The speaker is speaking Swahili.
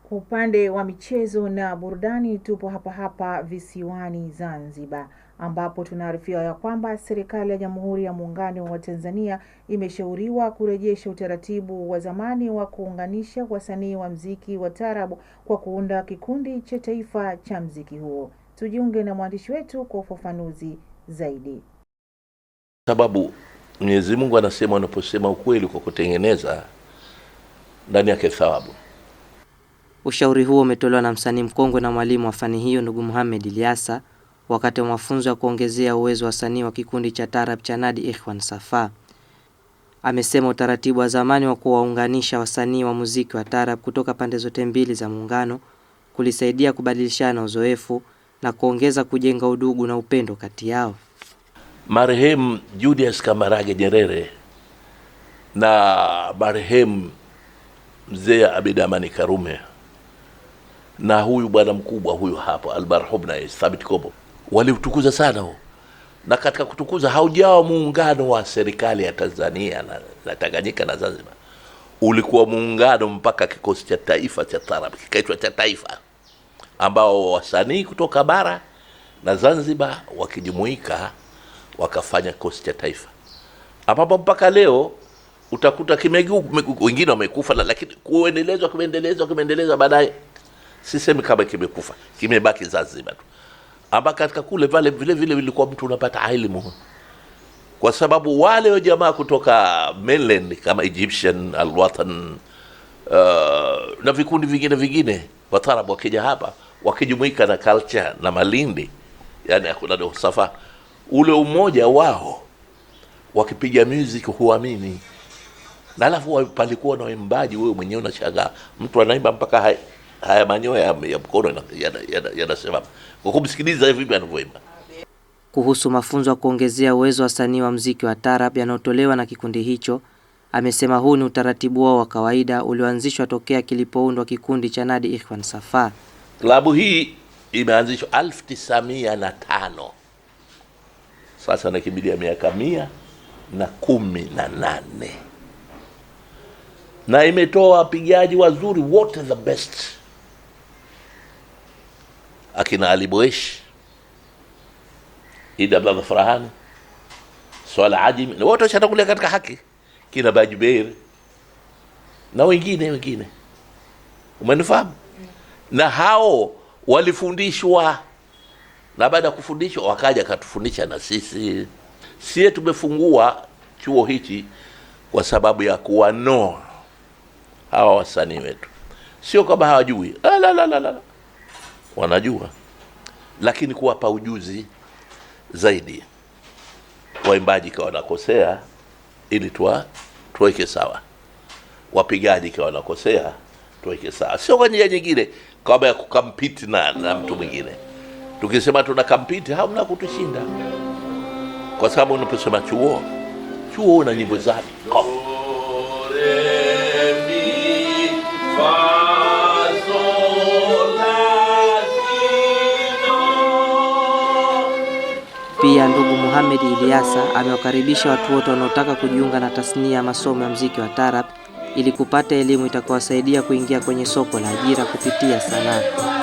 Kwa upande wa michezo na burudani, tupo hapa visiwani Zanzibar, ambapo tunaarifiwa ya kwamba serikali ya Jamhuri ya Muungano wa Tanzania imeshauriwa kurejesha utaratibu wa zamani wa kuunganisha wasanii wa muziki wa taarabu kwa kuunda kikundi cha taifa cha muziki huo. Tujiunge na mwandishi wetu kwa ufafanuzi zaidi. Sababu Mwenyezi Mungu anasema, unaposema ukweli kwa kutengeneza, ndani yake thawabu. Ushauri huo umetolewa na msanii mkongwe na mwalimu wa fani hiyo ndugu Muhammad Ilyasa wakati wa mafunzo ya kuongezea uwezo wa wasanii wa kikundi cha taarab cha Nadi Ikhwan Safa. Amesema utaratibu wa zamani wa kuwaunganisha wasanii wa muziki wa taarab kutoka pande zote mbili za muungano kulisaidia kubadilishana uzoefu na kuongeza kujenga udugu na upendo kati yao. Marehemu Julius Kambarage Nyerere na marehemu Mzee Abeid Amani Karume na huyu bwana mkubwa huyu hapo almarhum na Thabit Kombo walitukuza sana huo. Na katika kutukuza haujawa muungano wa serikali ya Tanzania na Tanganyika na Zanzibar, ulikuwa muungano mpaka kikosi cha taifa cha taarab kikaitwa cha taifa, ambao wasanii kutoka bara na Zanzibar wakijumuika wakafanya kikosi cha taifa, ambapo mpaka leo utakuta wengine wamekufa, lakini kumeendelezwa baadaye. Sisemi kama kimekufa, kimebaki Zanzibar tu, amba katika kule vile vilikuwa mtu unapata elimu, kwa sababu wale jamaa kutoka mainland kama Egyptian Al-Watan na vikundi vingine wa taarab wakija hapa wakijumuika na culture na Malindi, yani hakuna ndio Safa, ule umoja wao wakipiga music huamini. Na alafu palikuwa na waimbaji, wewe mwenyewe unashangaa mtu anaimba mpaka haya manyoya ya mkono yanasema kwa kumsikiliza hivi anavyoimba. Kuhusu mafunzo ya kuongezea uwezo wa wasanii wa muziki wa taarab yanayotolewa na kikundi hicho, amesema huu ni utaratibu wao wa kawaida ulioanzishwa tokea kilipoundwa kikundi cha Nadi Ikhwan Safa. Klabu hii imeanzishwa 1905. Sasa nakimbilia miaka 118. Na imetoa wapigaji wazuri wote, the best, akina Ali Boesh, Ida Abdallah Farahani, Swala Ajimi, na wote washatangulia katika haki, kina Bajubeir na wengine. Umenifahamu? Na hao walifundishwa, na baada ya kufundishwa wakaja katufundisha na sisi. Sie tumefungua chuo hichi kwa sababu ya kuwanoa hawa wasanii wetu, sio kama hawajui, la, wanajua, lakini kuwapa ujuzi zaidi. Waimbaji kwa wanakosea ili tuweke sawa, wapigaji kwa wanakosea tuweke sawa, sio kwa njia nyingine kama ya kukampiti na mtu mwingine. Tukisema tuna kampiti hamna kutushinda, kwa sababu unaposema chuo una nyimbo zake. Pia ndugu Muhammad Ilyasa amewakaribisha watu wote wanaotaka kujiunga na tasnia ya masomo ya muziki wa taarab ili kupata elimu itakayowasaidia kuingia kwenye soko la ajira kupitia sanaa.